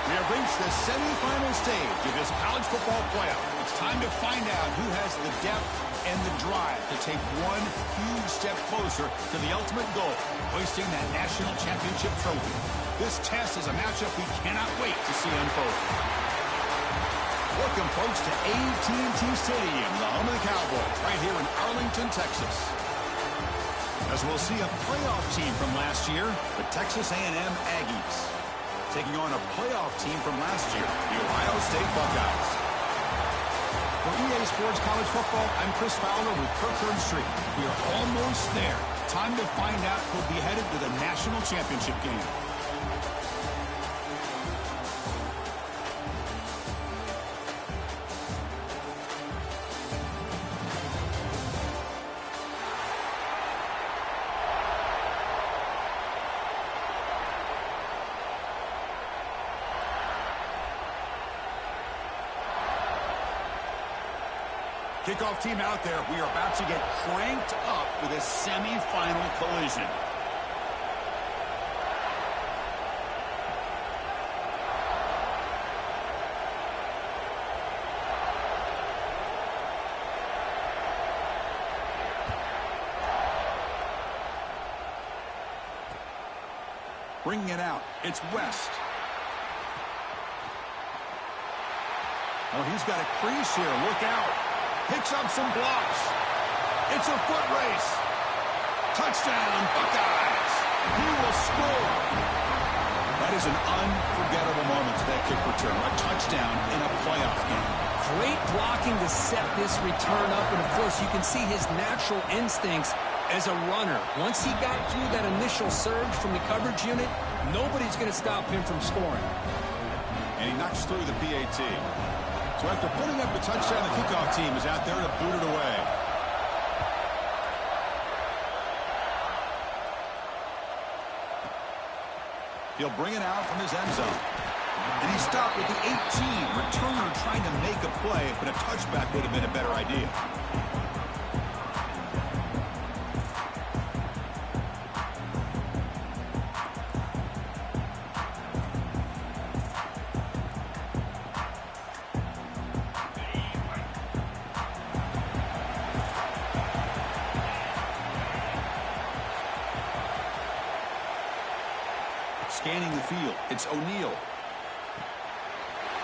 We have reached the semifinal stage of this college football playoff. It's time to find out who has the depth and the drive to take one huge step closer to the ultimate goal, hoisting that national championship trophy. This test is a matchup we cannot wait to see unfold. Welcome, folks, to AT&T Stadium, the home of the Cowboys, right here in Arlington, Texas. As we'll see a playoff team from last year, the Texas A&M Aggies, taking on a playoff team from last year, the Ohio State Buckeyes. For EA Sports College Football, I'm Chris Fowler with Kirkland Street. We are almost there. Time to find out who'll be headed to the national championship game. Kickoff team out there. We are about to get cranked up with a semifinal collision. Bringing it out. It's West. Oh, he's got a crease here. Look out. Picks up some blocks. It's a foot race. Touchdown, Buckeyes. He will score. That is an unforgettable moment to that kick return. A touchdown in a playoff game. Great blocking to set this return up. And, of course, you can see his natural instincts as a runner. Once he got through that initial surge from the coverage unit, nobody's going to stop him from scoring. And he knocks through the PAT. So after putting up the touchdown, the kickoff team is out there to boot it away. He'll bring it out from his end zone. And he stopped with the 18. Returner trying to make a play, but a touchback would have been a better idea. Scanning the field, it's O'Neal.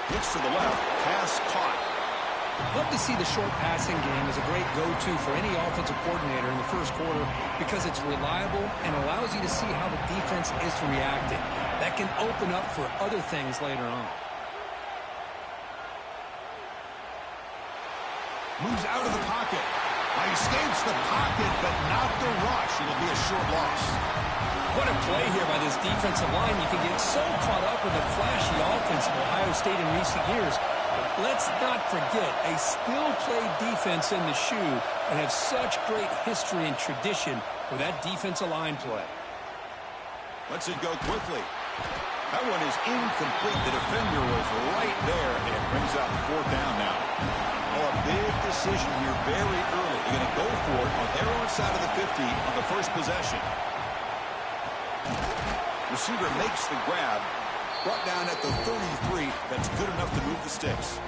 Hits to the left, pass caught. Love to see the short passing game as a great go-to for any offensive coordinator in the first quarter because it's reliable and allows you to see how the defense is reacting. That can open up for other things later on. Moves out of the pocket. Escapes the pocket, but not the rush. It'll be a short loss. What a play here by this defensive line. You can get so caught up with the flashy offense of Ohio State in recent years. But let's not forget a still-play defense in the shoe and have such great history and tradition with that defensive line play. Lets it go quickly. That one is incomplete. The defender was right there, and it brings out fourth down now. Oh, a big decision here very early. You're going to go for it on their own side of the 50 on the first possession. Receiver makes the grab. Brought down at the 33. That's good enough to move the sticks.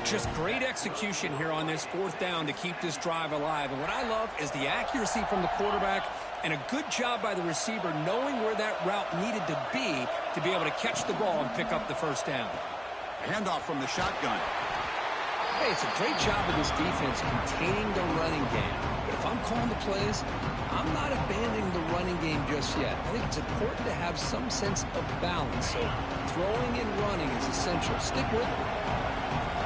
Just great execution here on this fourth down to keep this drive alive. And what I love is the accuracy from the quarterback and a good job by the receiver knowing where that route needed to be able to catch the ball and pick up the first down. Handoff from the shotgun. Hey, it's a great job of this defense containing the running game. But if I'm calling the plays, I'm not abandoning the running game just yet. I think it's important to have some sense of balance. So throwing and running is essential. Stick with it.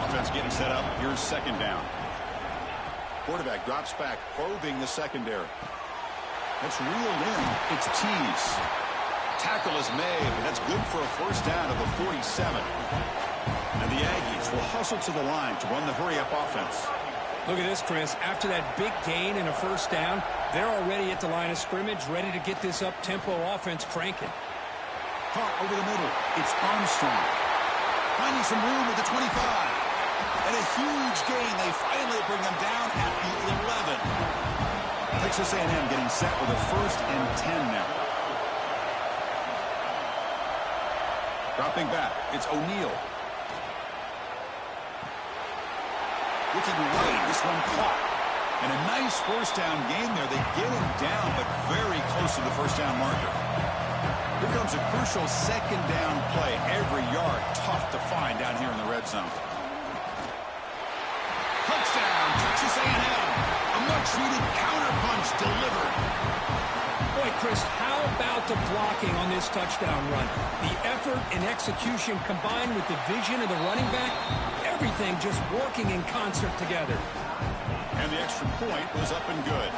Offense getting set up. Here's second down. Quarterback drops back, probing the secondary. That's reeled in. It's Tease. Tackle is made, but that's good for a first down of the 47. And the Aggies will hustle to the line to run the hurry-up offense. Look at this, Chris. After that big gain and a first down, they're already at the line of scrimmage, ready to get this up-tempo offense cranking. Caught over the middle. It's Armstrong. Finding some room at the 25. And a huge gain. They finally bring them down at the 11. Texas A&M getting set with a 1st and 10 now. Dropping back, it's O'Neal. Looking right, this one caught. And a nice first down gain there. They get him down, but very close to the first down marker. Here comes a crucial second down play. Every yard tough to find down here in the red zone. Touchdown, Texas A&M. A much-needed counterpunch delivered. Boy, Chris, how about the blocking on this touchdown run? The effort and execution combined with the vision of the running back, everything just working in concert together. And the extra point was up and good.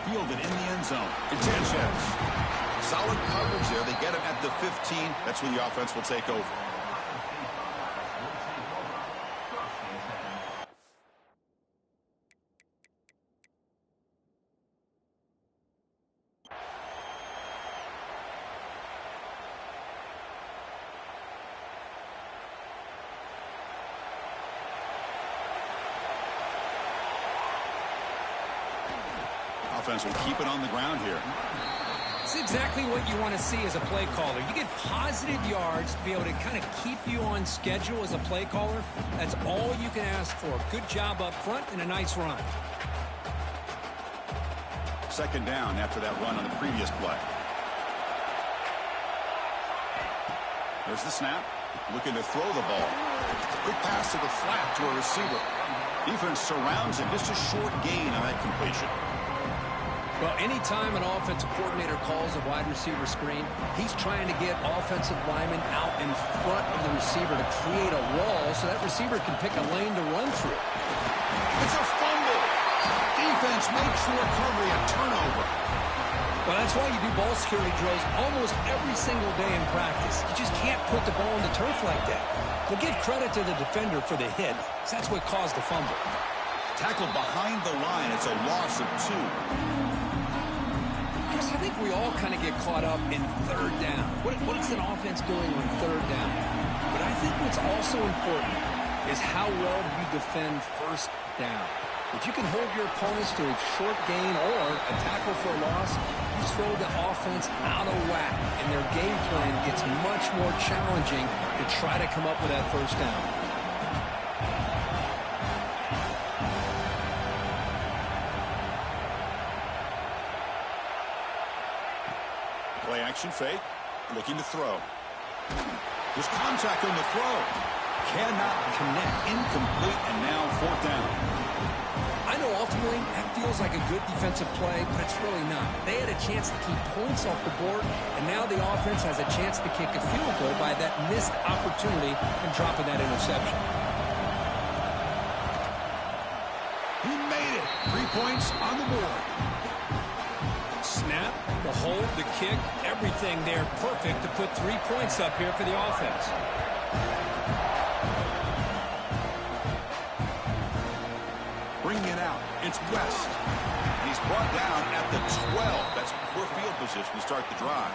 Fielded in the end zone. It's Ncaa. Solid coverage there. They get him at the 15. That's where the offense will take over. Offense will keep it on the ground here. It's exactly what you want to see as a play caller. You get positive yards to be able to kind of keep you on schedule as a play caller. That's all you can ask for. Good job up front and a nice run. Second down after that run on the previous play. There's the snap. Looking to throw the ball. Quick pass to the flat to a receiver. Defense surrounds him. Just a short gain on that completion. Well, anytime an offensive coordinator calls a wide receiver screen, he's trying to get offensive linemen out in front of the receiver to create a wall so that receiver can pick a lane to run through. It's a fumble. Defense makes the recovery a turnover. Well, that's why you do ball security drills almost every single day in practice. You just can't put the ball on the turf like that. We'll give credit to the defender for the hit, because that's what caused the fumble. Tackled behind the line. It's a loss of 2. Chris, I think we all kind of get caught up in third down. What is an offense doing on third down? But I think what's also important is how well you defend first down. If you can hold your opponents to a short gain or a tackle for a loss, you throw the offense out of whack, and their game plan gets much more challenging to try to come up with that first down. Play action fake. Looking to throw. There's contact on the throw. Cannot connect. Incomplete, and now fourth down. I know ultimately that feels like a good defensive play, but it's really not. They had a chance to keep points off the board, and now the offense has a chance to kick a field goal by that missed opportunity and dropping that interception. He made it. 3 points on the board. Snap, the hold, the kick, everything there perfect to put 3 points up here for the offense. Bringing it out. It's West. And he's brought down at the 12. That's poor field position to start the drive.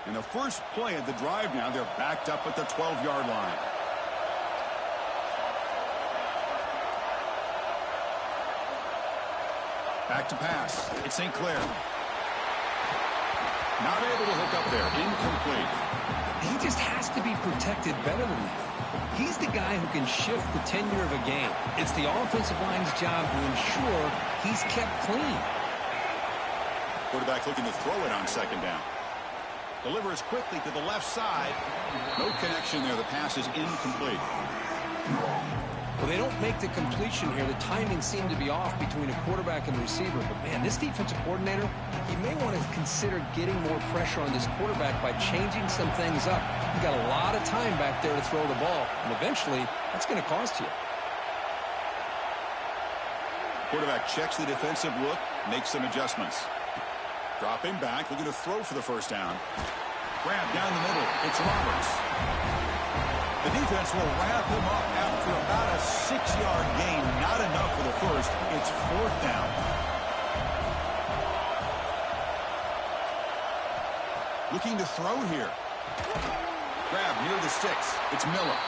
In the first play of the drive now, they're backed up at the 12-yard line. Back to pass. It's St. Clair. Not able to hook up there. Incomplete. He just has to be protected better than that. He's the guy who can shift the tenure of a game. It's the offensive line's job to ensure he's kept clean. Quarterback looking to throw it on second down. Delivers quickly to the left side. No connection there. The pass is incomplete. Well, they don't make the completion here. The timing seemed to be off between a quarterback and the receiver. But, man, this defensive coordinator, he may want to consider getting more pressure on this quarterback by changing some things up. You got a lot of time back there to throw the ball, and eventually that's going to cost you. Quarterback checks the defensive look, makes some adjustments. Dropping back, looking to throw for the first down. Grab down the middle. It's Roberts. The defense will wrap him up after about a 6-yard gain. Not enough for the first. It's fourth down. Looking to throw here. Grab near the sticks. It's Miller.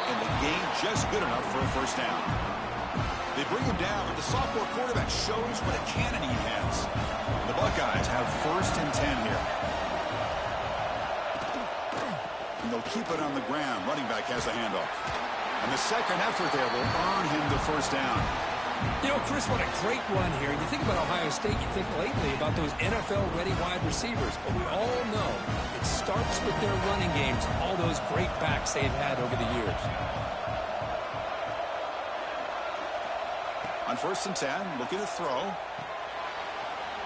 And the gain just good enough for a first down. They bring him down, but the sophomore quarterback shows what a cannon he has. The Buckeyes have 1st and 10 here. And they'll keep it on the ground. Running back has the handoff. And the second effort there will earn him the first down. You know, Chris, what a great run here. You think about Ohio State, you think lately about those NFL-ready wide receivers. But we all know it starts with their running games, all those great backs they've had over the years. On 1st and 10, looking to throw.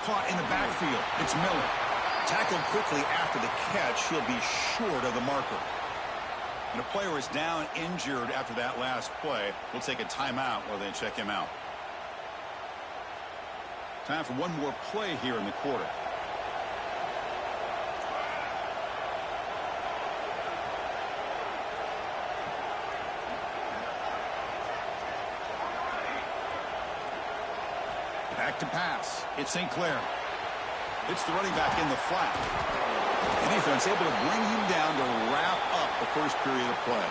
Caught in the backfield. It's Miller. Tackled quickly after the catch. He'll be short of the marker. And a player is down injured after that last play. We'll take a timeout while they check him out. Time for one more play here in the quarter. Back to pass. It's St. Clair. It's the running back in the flat. The defense able to bring him down to wrap up the first period of play.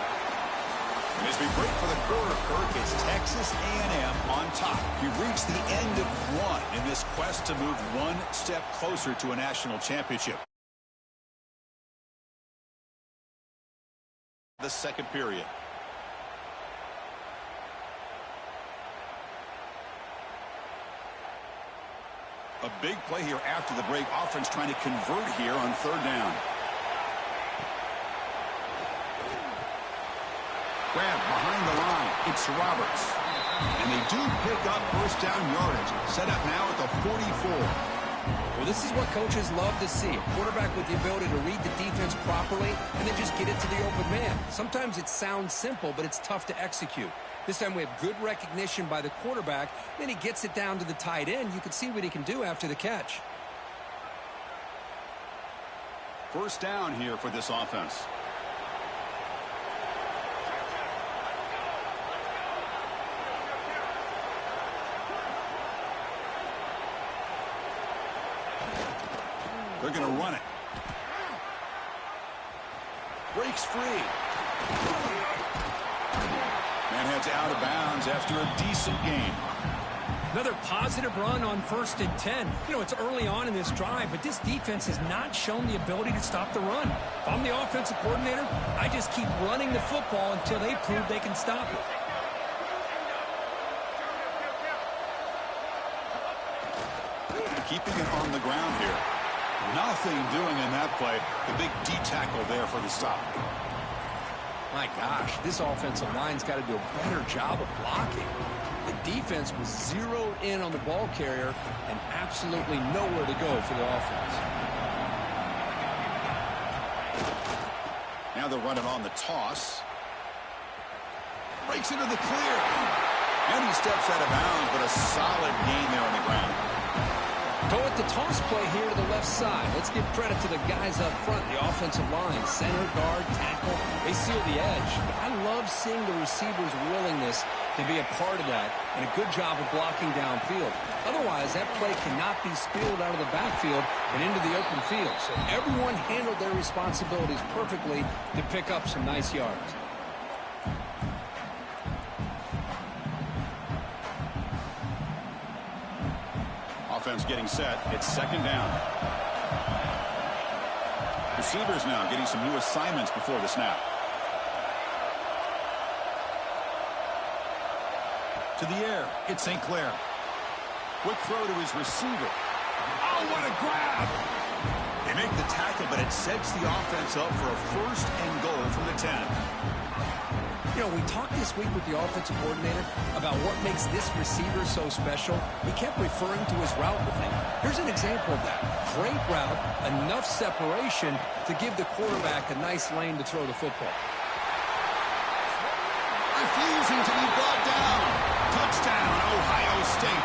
And as we break for the quarter, Kirk, it's Texas A&M on top. We've reached the end of one in this quest to move one step closer to a national championship. The second period. A big play here after the break. Offense trying to convert here on 3rd down. Grab behind the line. It's Roberts. And they do pick up first down yardage. Set up now at the 44. Well, this is what coaches love to see. A quarterback with the ability to read the defense properly and then just get it to the open man. Sometimes it sounds simple, but it's tough to execute. This time we have good recognition by the quarterback. Then he gets it down to the tight end. You can see what he can do after the catch. First down here for this offense. They're going to run it. Breaks free. And heads out of bounds after a decent gain. Another positive run on 1st and 10. You know, it's early on in this drive, but this defense has not shown the ability to stop the run. If I'm the offensive coordinator, I just keep running the football until they prove they can stop it. Keeping it on the ground here. Nothing doing in that play. The big D tackle there for the stop. My gosh, this offensive line's got to do a better job of blocking. The defense was zeroed in on the ball carrier and absolutely nowhere to go for the offense. Now they're running on the toss. Breaks into the clear. And he steps out of bounds, but a solid gain there on the ground. Go with the toss play here to the left side. Let's give credit to the guys up front, the offensive line, center, guard, tackle. They seal the edge. I love seeing the receivers' willingness to be a part of that and a good job of blocking downfield. Otherwise, that play cannot be spilled out of the backfield and into the open field. So everyone handled their responsibilities perfectly to pick up some nice yards. Offense getting set. It's 2nd down. Receivers now getting some new assignments before the snap. To the air. It's St. Clair. Quick throw to his receiver. Oh, what a grab! They make the tackle, but it sets the offense up for a 1st and goal from the 10. You know, we talked this week with the offensive coordinator about what makes this receiver so special. He kept referring to his route running. Here's an example of that. Great route, enough separation to give the quarterback a nice lane to throw the football. Refusing to be brought down. Touchdown, Ohio State.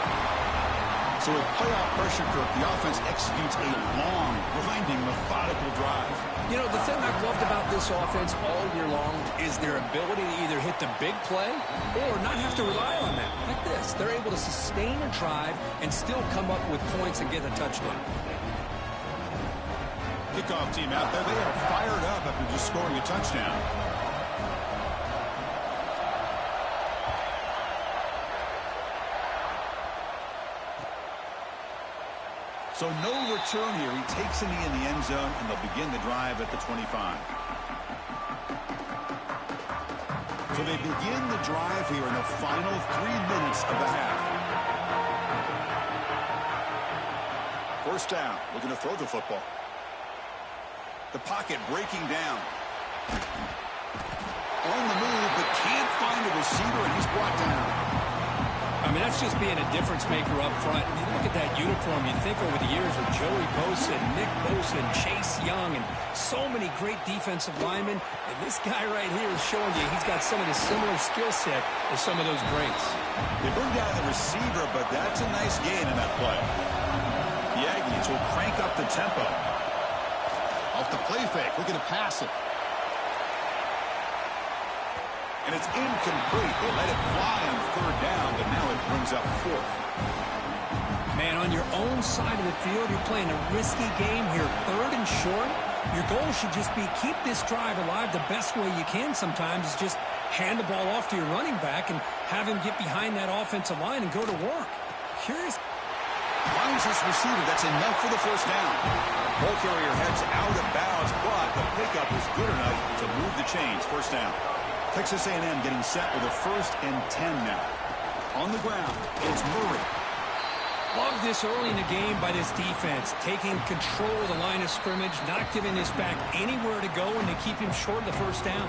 So with playoff pressure, Kirk, the offense executes a long, grinding, methodical drive. You know, the thing I've loved about this offense all year long is their ability to either hit the big play or not have to rely on that. Like this. They're able to sustain a drive and still come up with points and get a touchdown. Kickoff team out there. They are fired up after just scoring a touchdown. So no return here. He takes a knee in the end zone, and they'll begin the drive at the 25. So they begin the drive here in the final 3 minutes of the half. First down, looking to throw the football. The pocket breaking down. On the move, but can't find a receiver, and he's brought down. I mean, that's just being a difference maker up front. You look at that uniform, you think over the years with Joey Bosa, Nick Bosa, and Chase Young, and so many great defensive linemen. And this guy right here is showing you he's got some of the similar skill set as some of those greats. They bring down the receiver, but that's a nice gain in that play. The Aggies will crank up the tempo. Off the play fake, looking to pass it. And it's incomplete. They let it fly on third down, but now it brings up fourth. Man, on your own side of the field, you're playing a risky game here. Third and short. Your goal should just be keep this drive alive the best way you can sometimes is just hand the ball off to your running back and have him get behind that offensive line and go to work. Curious. Finds his receiver. That's enough for the first down. Ball carrier heads out of bounds, but the pickup is good enough to move the chains. First down. Texas A&M getting set with a 1st and 10 now. On the ground, it's Murray. Love this early in the game by this defense, taking control of the line of scrimmage, not giving this back anywhere to go, and they keep him short of the first down.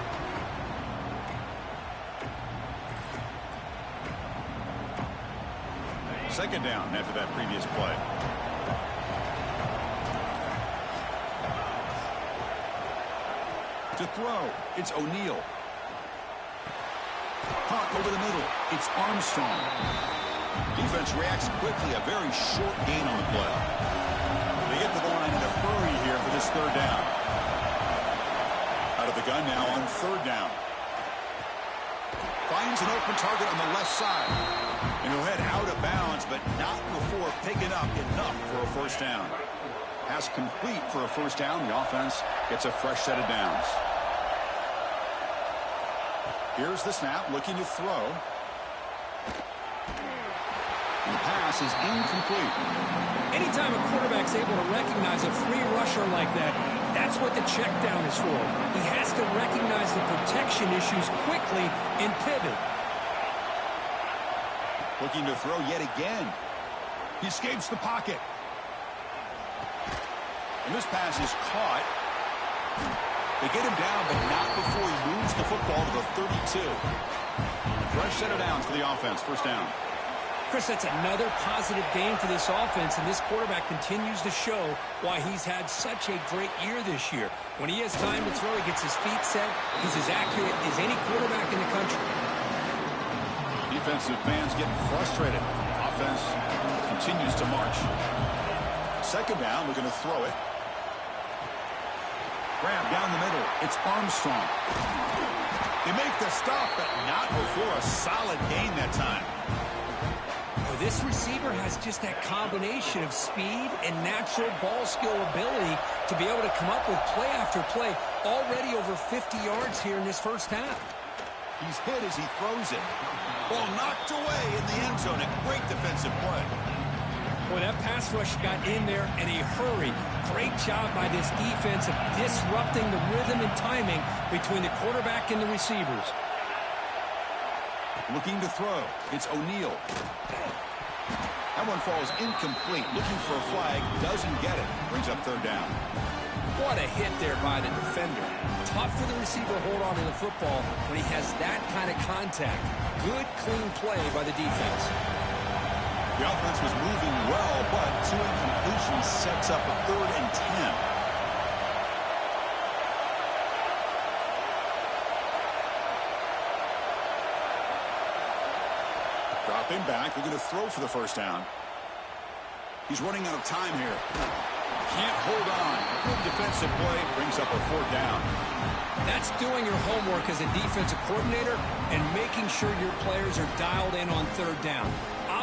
Second down after that previous play. To throw, it's O'Neal. Caught over the middle. It's Armstrong. Defense reacts quickly. A very short gain on the play. They get to the line in a hurry here for this third down. Out of the gun now on third down. Finds an open target on the left side. And he'll head out of bounds, but not before picking up enough for a first down. Pass complete for a first down. The offense gets a fresh set of downs. Here's the snap, looking to throw. And the pass is incomplete. Anytime a quarterback's able to recognize a free rusher like that, that's what the check down is for. He has to recognize the protection issues quickly and pivot. Looking to throw yet again. He escapes the pocket. And this pass is caught. They get him down, but not before he moves the football to the 32. Fresh set of downs for the offense. First down. Chris, that's another positive game for this offense, and this quarterback continues to show why he's had such a great year this year. When he has time to throw, he gets his feet set. He's as accurate as any quarterback in the country. Defensive fans getting frustrated. Offense continues to march. Second down, we're going to throw it. Grab down the middle. It's Armstrong. They make the stop, but not before a solid gain that time. This receiver has just that combination of speed and natural ball skill ability to be able to come up with play after play. Already over 50 yards here in this first half. He's hit as he throws it. Ball knocked away in the end zone. A great defensive play. Boy, that pass rush got in there in a hurry. Great job by this defense of disrupting the rhythm and timing between the quarterback and the receivers. Looking to throw. It's O'Neal. That one falls incomplete. Looking for a flag. Doesn't get it. Brings up third down. What a hit there by the defender. Tough for the receiver to hold on to the football when he has that kind of contact. Good, clean play by the defense. The offense was moving well, but two incompletions sets up a 3rd and 10. Dropping back, they're going to throw for the first down. He's running out of time here. Can't hold on. Good defensive play, brings up a 4th down. That's doing your homework as a defensive coordinator and making sure your players are dialed in on third down.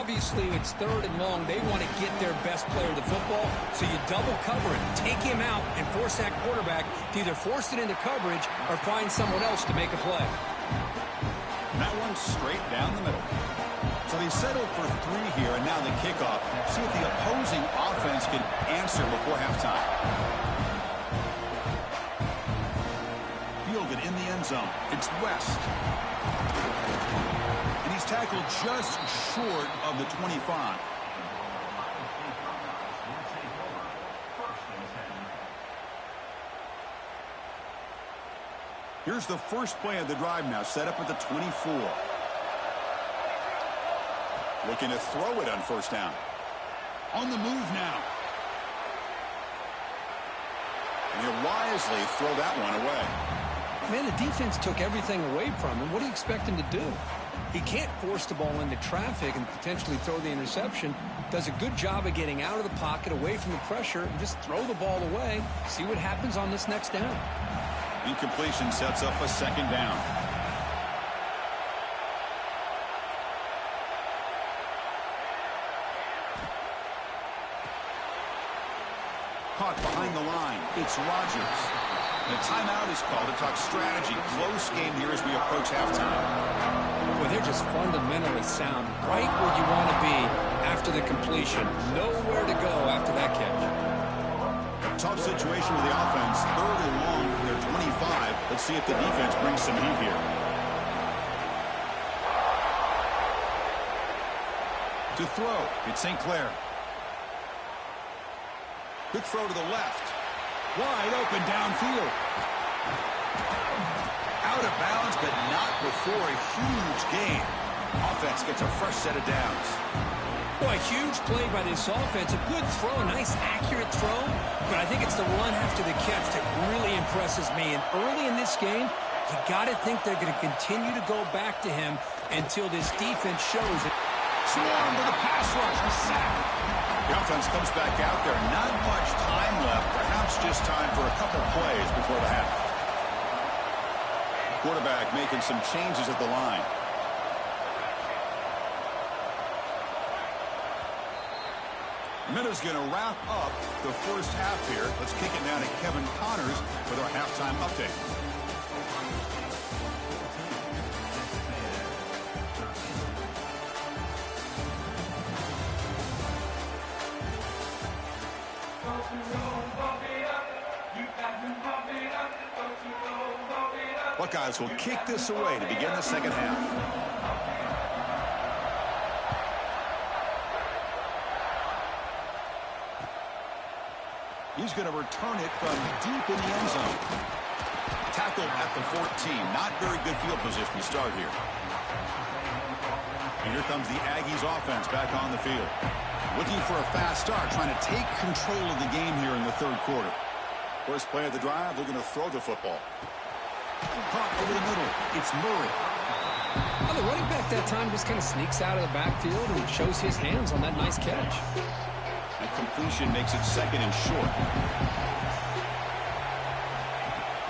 Obviously, it's 3rd and long. They want to get their best player the football, so you double cover him, take him out, and force that quarterback to either force it into coverage or find someone else to make a play. And that one's straight down the middle. So they settled for 3 here, and now the kickoff. See if the opposing offense can answer before halftime. Fielded in the end zone. It's West. And he's tackled just short of the 25. Here's the first play of the drive now, set up at the 24. Looking to throw it on first down. On the move now. And he'll wisely throw that one away. Man, the defense took everything away from him. What do you expect him to do? He can't force the ball into traffic and potentially throw the interception. Does a good job of getting out of the pocket, away from the pressure, and just throw the ball away. See what happens on this next down. Incompletion sets up a 2nd down. Caught behind the line. It's Rodgers. And a timeout is called to talk strategy. Close game here as we approach halftime. Well, they're just fundamentally sound. Right where you want to be after the completion. Nowhere to go after that catch. A tough situation with the offense. 3rd and long from their 25. Let's see if the defense brings some heat here. To throw, it's St. Clair. Quick throw to the left. Wide open downfield. Out of bounds, but not before a huge gain. Offense gets a fresh set of downs. Boy, a huge play by this offense. A good throw, a nice accurate throw. But I think it's the run after the catch that really impresses me. And early in this game, you got to think they're going to continue to go back to him until this defense shows it. Swarm with a pass rush. A sack. The offense comes back out there. Not much time left. Perhaps just time for a couple plays before the half. Quarterback making some changes at the line. Minutes going to wrap up the first half here. Let's kick it now to Kevin Connors with our halftime update. Buckeyes will kick this away to begin the second half. He's going to return it from deep in the end zone. Tackled at the 14. Not very good field position to start here. And here comes the Aggies offense back on the field. Looking for a fast start, trying to take control of the game here in the 3rd quarter. First play of the drive, they're going to throw the football. Caught over the middle. It's Murray. Well, the running back that time just kind of sneaks out of the backfield and shows his hands on that nice catch. And completion makes it 2nd and short.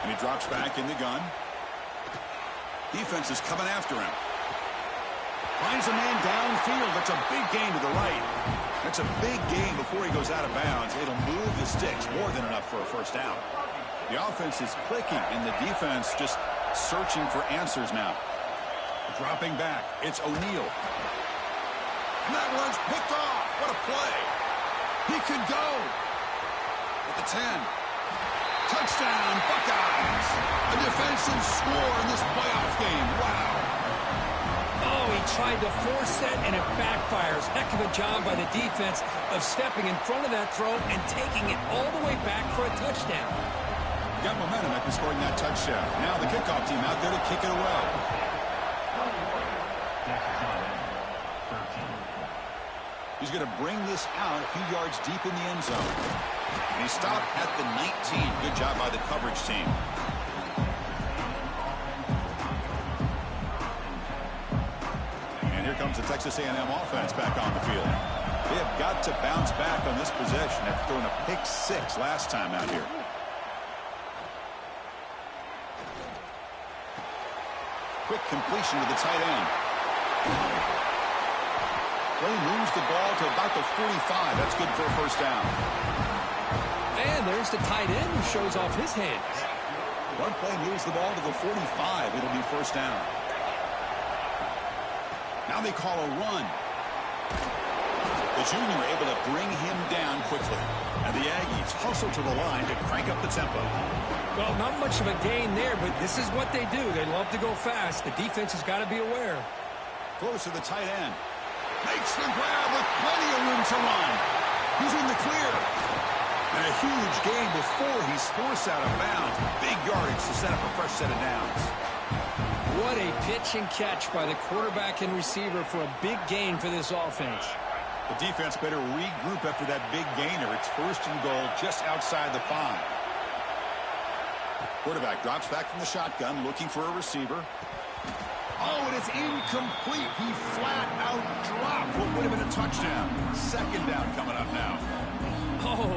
And he drops back in the gun. Defense is coming after him. Finds a man downfield. That's a big gain to the right. That's a big gain before he goes out of bounds. It'll move the sticks more than enough for a first down. The offense is clicking, and the defense just searching for answers now. Dropping back. It's O'Neal. And that one's picked off. What a play. He could go. At the 10. Touchdown, Buckeyes. A defensive score in this playoff game. Wow. Oh, he tried to force that, and it backfires. Heck of a job by the defense of stepping in front of that throw and taking it all the way back for a touchdown. Got momentum after scoring that touchdown. Now the kickoff team out there to kick it away. He's going to bring this out a few yards deep in the end zone. And he stopped at the 19. Good job by the coverage team. And here comes the Texas A&M offense back on the field. They have got to bounce back on this possession after throwing a pick 6 last time out here. Quick completion to the tight end. play moves the ball to about the 45. That's good for a first down. And there's the tight end who shows off his hands. One play moves the ball to the 45. It'll be first down. Now they call a run. The junior able to bring him down quickly. And the Aggies hustle to the line to crank up the tempo. Well, not much of a gain there, but this is what they do. They love to go fast. The defense has got to be aware. Close to the tight end. Makes the grab with plenty of room to run. He's in the clear. And a huge gain before he's forced out of bounds. Big yardage to set up a fresh set of downs. What a pitch and catch by the quarterback and receiver for a big gain for this offense. The defense better regroup after that big gainer. It's first and goal just outside the 5. Quarterback drops back from the shotgun looking for a receiver. Oh, and it's incomplete. He flat out dropped what would have been a touchdown. Second down coming up now. Oh,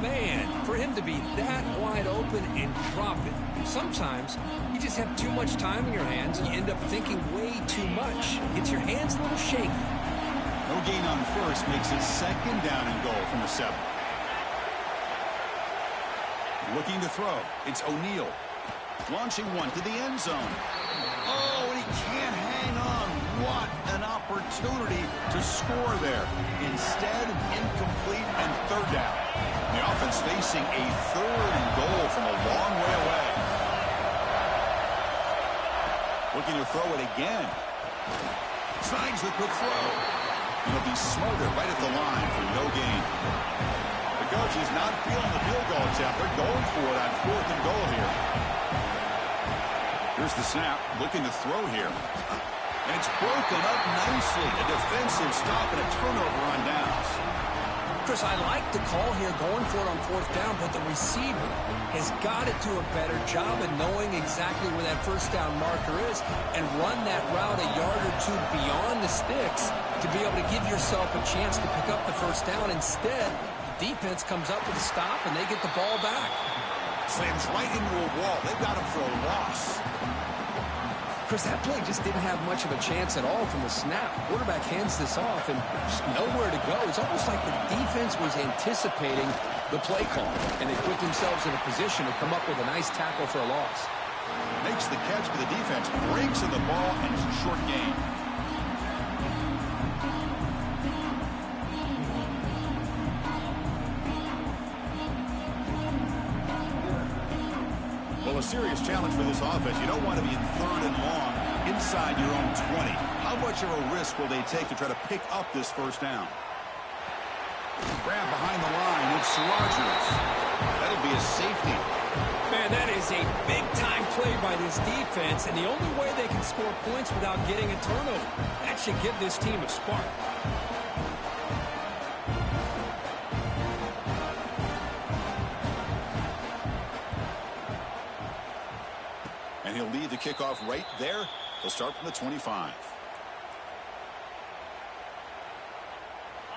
man, for him to be that wide open and drop it. Sometimes you just have too much time in your hands and you end up thinking way too much. Gets your hands a little shaky. No gain on first makes it second down and goal from the 7. Looking to throw. It's O'Neal. Launching one to the end zone. Oh, and he can't hang on. What an opportunity to score there. Instead, incomplete and third down. The offense facing a third and goal from a long way away. Looking to throw it again. Snags the quick throw. He'll be smothered right at the line for no gain. The coach is not feeling the field goal attempt. They're going for it on fourth and goal here. Here's the snap. Looking to throw here. And it's broken up nicely. A defensive stop and a turnover on downs. Chris, I like the call here going for it on fourth down, but the receiver has got to do a better job of knowing exactly where that first down marker is and run that route a yard or two beyond the sticks to be able to give yourself a chance to pick up the first down. Instead, the defense comes up with a stop and they get the ball back. Slams right into a wall. They've got him for a loss. Chris, that play just didn't have much of a chance at all from the snap. Quarterback hands this off and just nowhere to go. It's almost like the defense was anticipating the play call, and they put themselves in a position to come up with a nice tackle for a loss. Makes the catch for the defense, breaks in the ball, and it's a short gain. Well, a serious challenge for this offense. You don't want to be in third and long inside your own 20. How much of a risk will they take to try to pick up this first down? Grab behind the line. It's Rogers. That'll be a safety. Man, that is a big-time play by this defense, and the only way they can score points without getting a turnover. That should give this team a spark. And he'll lead the kickoff right there. He'll start from the 25.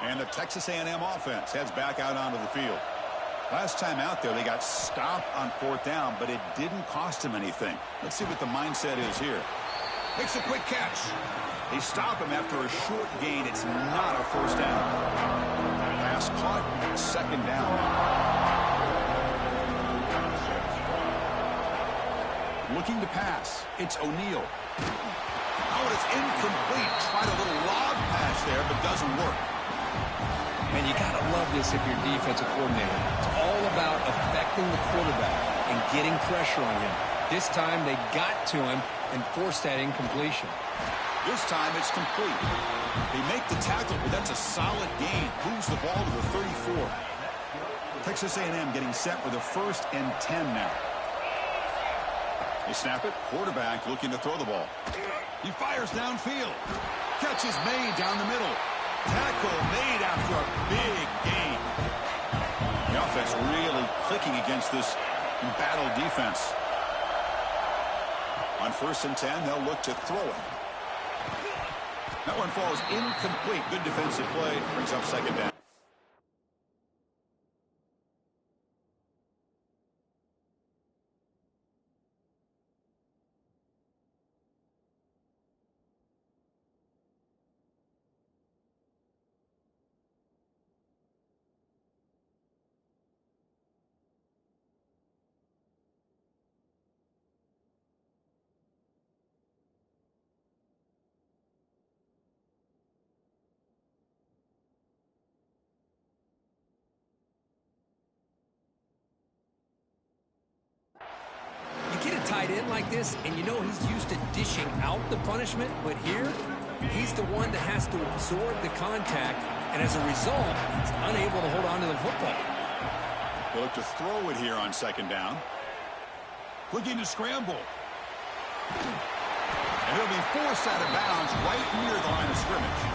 And the Texas A&M offense heads back out onto the field. Last time out there, they got stopped on fourth down, but it didn't cost them anything. Let's see what the mindset is here. Makes a quick catch. They stop him after a short gain. It's not a first down. Pass caught, second down. Looking to pass. It's O'Neal. Oh, and it's incomplete. Tried a little lob pass there, but doesn't work. And you got to love this if you're defensive coordinator. It's all about affecting the quarterback and getting pressure on him. This time they got to him and forced that incompletion. This time it's complete. They make the tackle, but that's a solid gain. Moves the ball to the 34. Texas A&M getting set for the 1st and 10 now. They snap it. Quarterback looking to throw the ball. He fires downfield. Catch is made down the middle. Tackle made after a big gain. The offense really clicking against this embattled defense. On 1st and 10, they'll look to throw it. That one falls incomplete. Good defensive play. Brings up second down. tight end like this, and you know he's used to dishing out the punishment, but here, he's the one that has to absorb the contact, and as a result, he's unable to hold on to the football. They'll look to throw it here on second down. Looking to scramble. And he'll be forced out of bounds right near the line of scrimmage.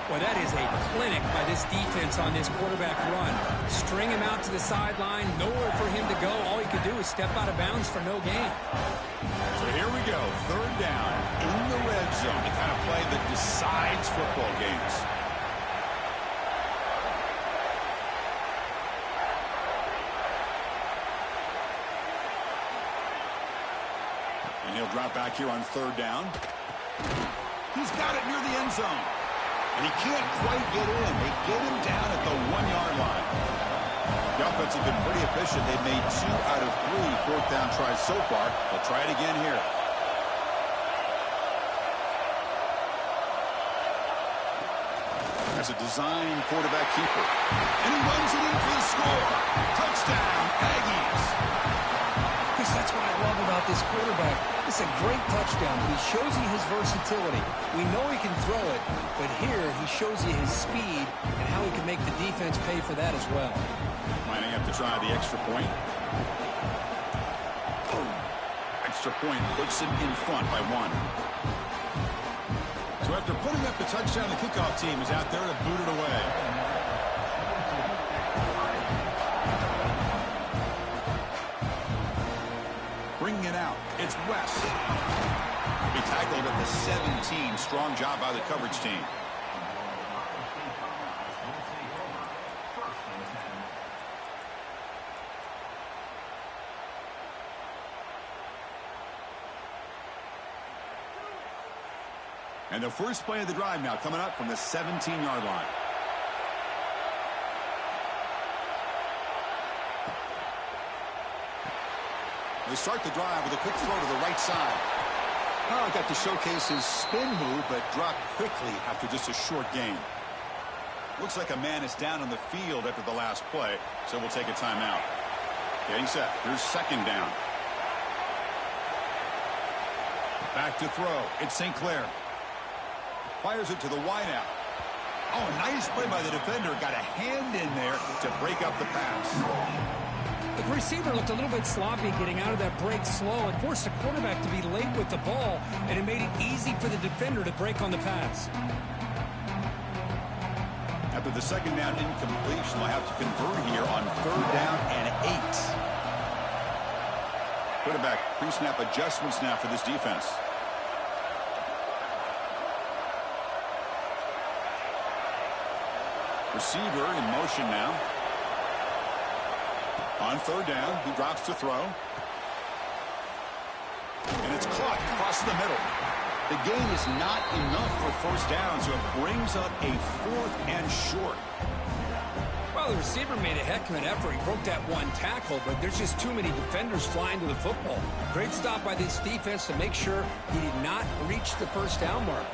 Well, that is a clinic by this defense on this quarterback run. String him out to the sideline, nowhere for him to go. All he could do is step out of bounds for no gain. So here we go, third down in the red zone, the kind of play that decides football games. And he'll drop back here on third down. He's got it near the end zone. And he can't quite get in. They get him down at the 1-yard line. The offense has been pretty efficient. They've made 2 out of 3 fourth down tries so far. They'll try it again here. As a design quarterback keeper. And he runs it in for the score. Touchdown, Aggies. Chris, that's what I love about this quarterback. It's a great touchdown. He shows you his versatility. We know he can throw it, but here he shows you his speed and how he can make the defense pay for that as well. Lining up to try the extra point. Extra point puts him in front by 1. So after putting up the touchdown, the kickoff team is out there to boot it away. Bringing it out, it's West. He tackled at the 17. Strong job by the coverage team. And the first play of the drive now coming up from the 17-yard line. They start the drive with a quick throw to the right side. Oh, got to showcase his spin move, but dropped quickly after just a short gain. Looks like a man is down on the field after the last play, so we'll take a timeout. Getting set. Here's second down. Back to throw. It's St. Clair. Fires it to the wideout. Oh, nice play by the defender. Got a hand in there to break up the pass. The receiver looked a little bit sloppy getting out of that break slow and forced the quarterback to be late with the ball, and it made it easy for the defender to break on the pass. After the second down incompletion, they'll have to convert here on third down and 8. Quarterback pre-snap adjustments now for this defense. Receiver in motion now. On third down, he drops to throw. And it's caught across the middle. The gain is not enough for first down, so it brings up a 4th and short. Well, the receiver made a heck of an effort. He broke that one tackle, but there's just too many defenders flying to the football. Great stop by this defense to make sure he did not reach the first down mark.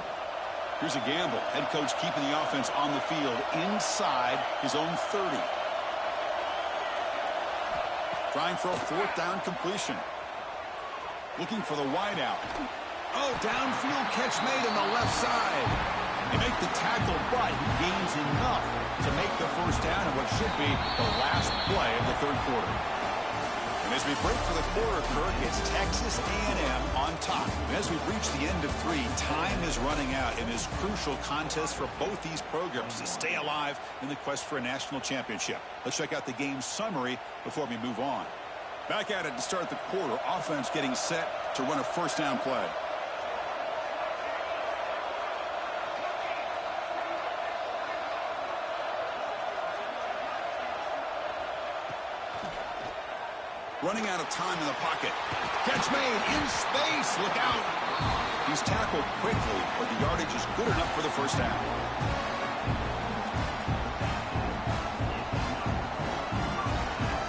Here's a gamble. Head coach keeping the offense on the field inside his own 30. Trying for a 4th down completion. Looking for the wideout. Oh, downfield catch made on the left side. They make the tackle, but he gains enough to make the first down in what should be the last play of the third quarter. And as we break for the quarter, Kirk, it's Texas A&M on top. And as we've reached the end of 3, time is running out in this crucial contest for both these programs to stay alive in the quest for a national championship. Let's check out the game summary before we move on. Back at it to start the quarter. Offense getting set to run a first down play. Running out of time in the pocket. Catch made in space. Look out. He's tackled quickly, but the yardage is good enough for the first down.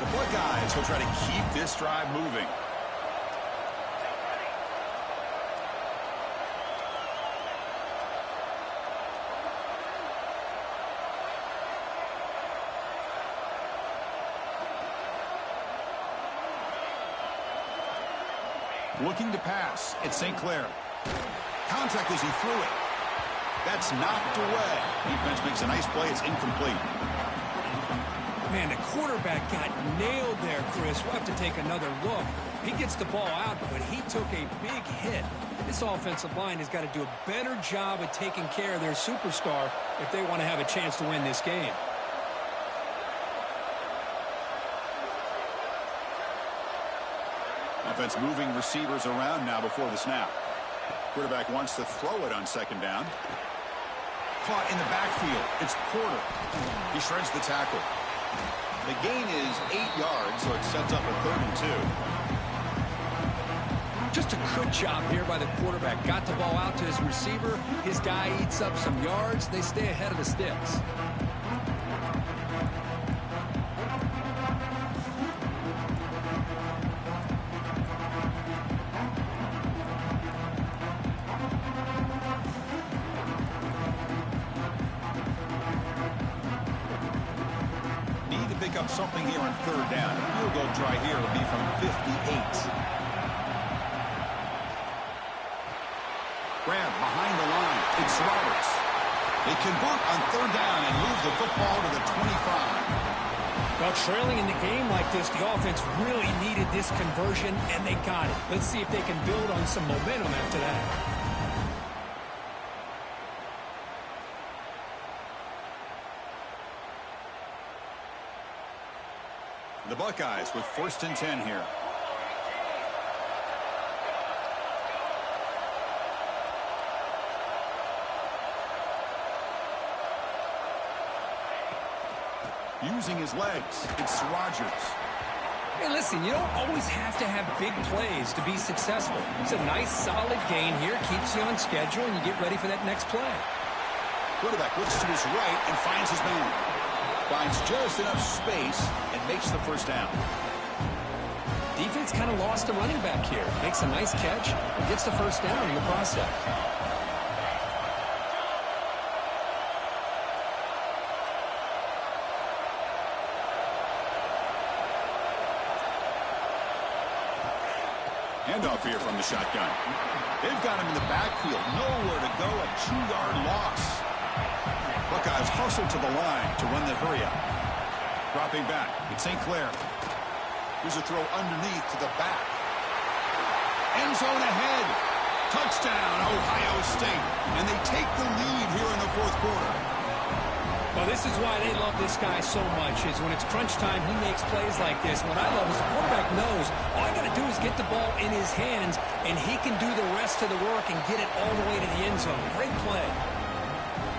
The Buckeyes will try to keep this drive moving. Looking to pass. It's St. Clair. Contact as he threw it. That's knocked away. Defense makes a nice play. It's incomplete. Man, the quarterback got nailed there, Chris. We'll have to take another look. He gets the ball out, but he took a big hit. This offensive line has got to do a better job of taking care of their superstar if they want to have a chance to win this game. Offense moving receivers around now before the snap. Quarterback wants to throw it on second down. Caught in the backfield. It's Porter. He shreds the tackle. The gain is 8 yards, so it sets up a 3rd and 2. Just a good job here by the quarterback. Got the ball out to his receiver. His guy eats up some yards. They stay ahead of the sticks. Up something here on 3rd down. Field goal try here will be from 58. Grab behind the line. It's Roberts. They convert on 3rd down and move the football to the 25. Well, trailing in the game like this, the offense really needed this conversion, and they got it. Let's see if they can build on some momentum after that. The Buckeyes with 1st and 10 here. Using his legs, it's Rodgers. Hey, listen, you don't always have to have big plays to be successful. It's a nice, solid gain here. Keeps you on schedule, and you get ready for that next play. Quarterback looks to his right and finds his man. Finds just enough space and makes the 1st down. Defense kind of lost a running back here. Makes a nice catch and gets the 1st down in the process. Handoff here from the shotgun. They've got him in the backfield. Nowhere to go. A 2-yard loss. Buckeyes hustle to the line to run the hurry-up. Dropping back. It's St. Clair. Here's a throw underneath to the back. End zone ahead. Touchdown, Ohio State. And they take the lead here in the 4th quarter. Well, this is why they love this guy so much, is when it's crunch time, he makes plays like this. What I love is the quarterback knows all I got to do is get the ball in his hands, and he can do the rest of the work and get it all the way to the end zone. Great play.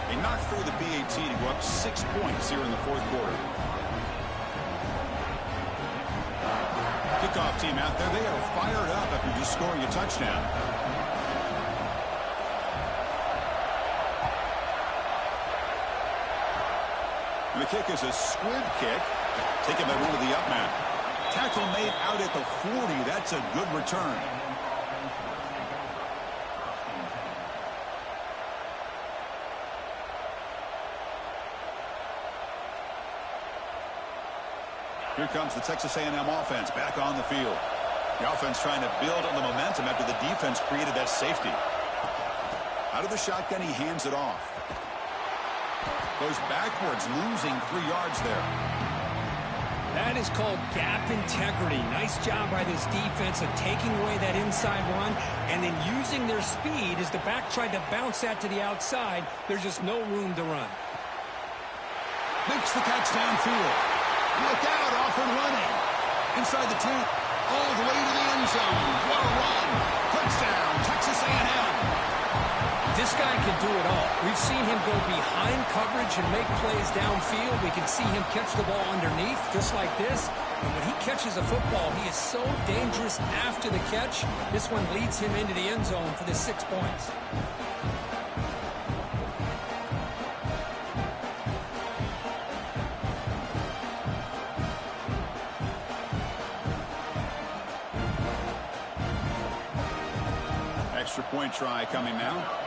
They knocked through the BAT to go up 6 points here in the 4th quarter. Kickoff team out there, they are fired up after just scoring a touchdown. And the kick is a squib kick, taken by one of the up men. Tackle made out at the 40. That's a good return. Here comes the Texas A&M offense back on the field. The offense trying to build on the momentum after the defense created that safety. Out of the shotgun, he hands it off. Goes backwards, losing 3 yards there. That is called gap integrity. Nice job by this defense of taking away that inside run and then using their speed as the back tried to bounce that to the outside. There's just no room to run. Makes the catch downfield. Look out, off and running. Inside the 10, all the way to the end zone. What a run. Touchdown, Texas A&M. This guy can do it all. We've seen him go behind coverage and make plays downfield. We can see him catch the ball underneath, just like this. And when he catches a football, he is so dangerous after the catch. This one leads him into the end zone for the 6 points. Extra point try coming now.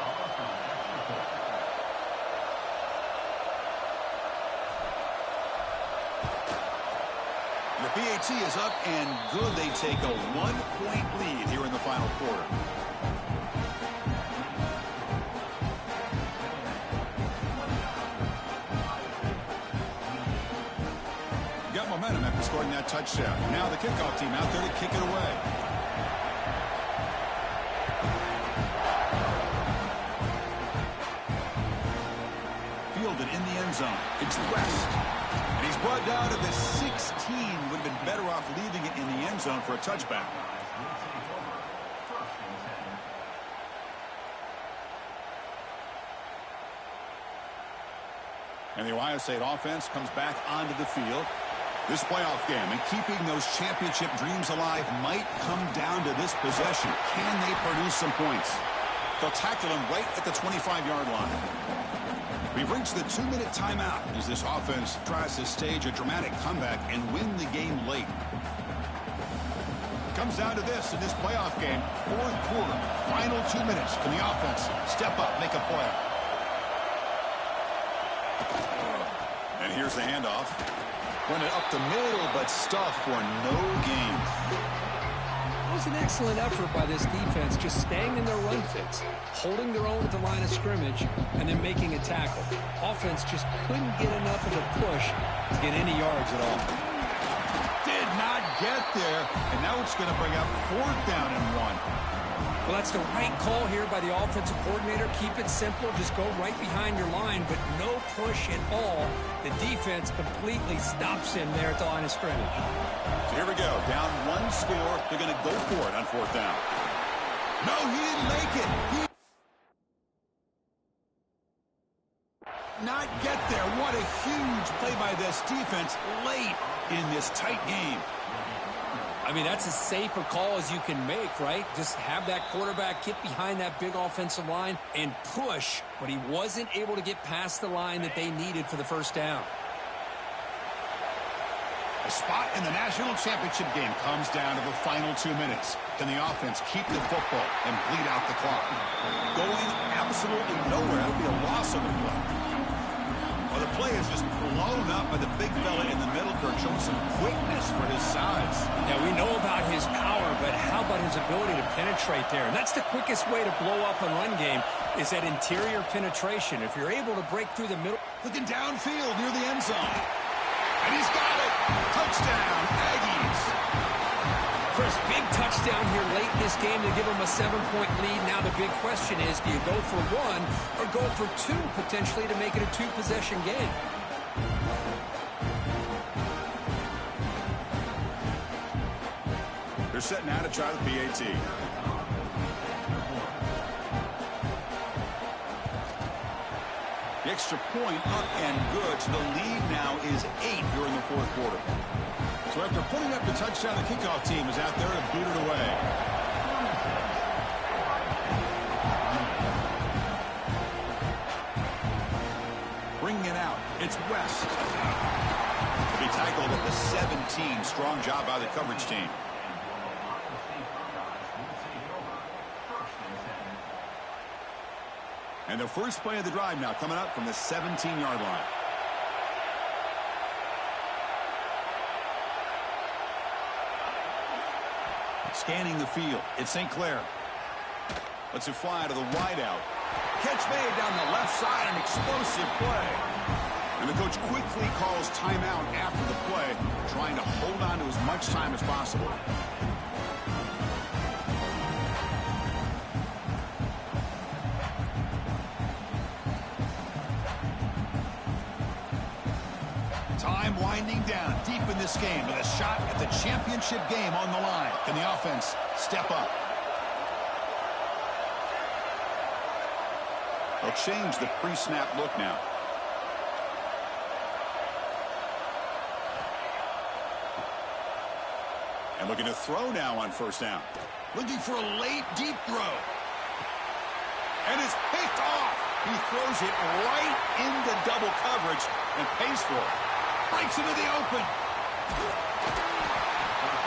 The PAT is up and good. They take a 1-point lead here in the final quarter. Got momentum after scoring that touchdown. Now the kickoff team out there to kick it away. Fielded in the end zone. It's West. And he's brought down to the 16. Would have been better off leaving it in the end zone for a touchback. And the Ohio State offense comes back onto the field. This playoff game and keeping those championship dreams alive might come down to this possession. Can they produce some points? They'll tackle him right at the 25-yard line. We've reached the 2-minute timeout as this offense tries to stage a dramatic comeback and win the game late. Comes down to this in this playoff game. Fourth quarter, final 2 minutes. Can the offense step up, make a play? And here's the handoff. Run it up the middle, but stuffed for no gain. It was an excellent effort by this defense, just staying in their run fits, holding their own at the line of scrimmage, and then making a tackle. Offense just couldn't get enough of a push to get any yards at all. Did not get there, and now it's going to bring up 4th down and 1. Well, that's the right call here by the offensive coordinator. Keep it simple. Just go right behind your line, but no push at all. The defense completely stops him there at the line of scrimmage. So here we go. Down 1 score. They're going to go for it on 4th down. No, he didn't make it. Not get there. What a huge play by this defense late in this tight game. I mean, that's as safe a call as you can make, right? Just have that quarterback get behind that big offensive line and push, but he wasn't able to get past the line that they needed for the first down. A spot in the national championship game comes down to the final 2 minutes. Can the offense keep the football and bleed out the clock? Going absolutely nowhere. It'll be a loss of the play. Well, the play is just blown up by the big fella in the middle, Kirk, showing some quickness for his size. Yeah, we know about his power, but how about his ability to penetrate there? And that's the quickest way to blow up a run game is that interior penetration. If you're able to break through the middle. Looking downfield near the end zone. And he's got it. Touchdown, Aggies. Chris, big touchdown here late in this game to give them a 7-point lead. Now the big question is, do you go for 1 or go for 2 potentially to make it a 2-possession game? They're set now to try the PAT. The extra point up and good. So the lead now is 8 here in the 4th quarter. So after putting up the touchdown, the kickoff team is out there to boot it away. Bringing it out. It's West. He tackled at the 17. Strong job by the coverage team. And the first play of the drive now coming up from the 17-yard line. Scanning the field. It's St. Clair. Lets it fly to the wideout. Catch made down the left side. An explosive play. And the coach quickly calls timeout after the play, trying to hold on to as much time as possible. Time winding down deep in this game with a shot at the championship game on the line. Can the offense step up? They'll change the pre-snap look now. And looking to throw now on 1st down. Looking for a late deep throw. And it's picked off. He throws it right into double coverage and pays for it. Breaks into the open.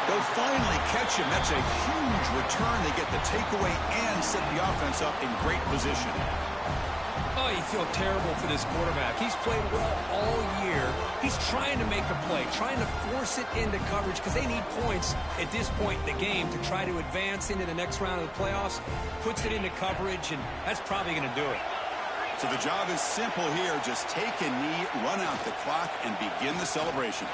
They'll finally catch him. That's a huge return. They get the takeaway and set the offense up in great position. Oh, you feel terrible for this quarterback. He's played well all year. He's trying to make a play, trying to force it into coverage because they need points at this point in the game to try to advance into the next round of the playoffs. Puts it into coverage, and that's probably going to do it. So the job is simple here. Just take a knee, run out the clock, and begin the celebration.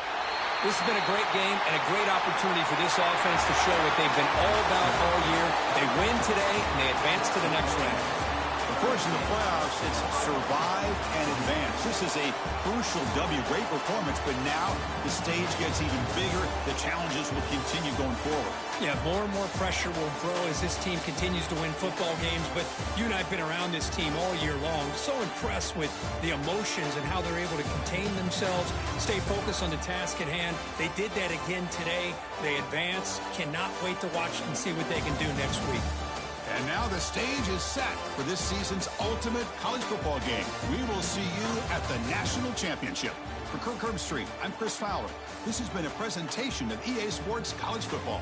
This has been a great game and a great opportunity for this offense to show what they've been all about all year. They win today, and they advance to the next round. Of course, in the playoffs, it's survive and advance. This is a crucial W. Great performance, but now the stage gets even bigger. The challenges will continue going forward. Yeah, more and more pressure will grow as this team continues to win football games, but you and I have been around this team all year long. So impressed with the emotions and how they're able to contain themselves, stay focused on the task at hand. They did that again today. They advance. Cannot wait to watch and see what they can do next week. And now the stage is set for this season's ultimate college football game. We will see you at the National Championship. For Kirk Herbstreit, I'm Chris Fowler. This has been a presentation of EA Sports College Football.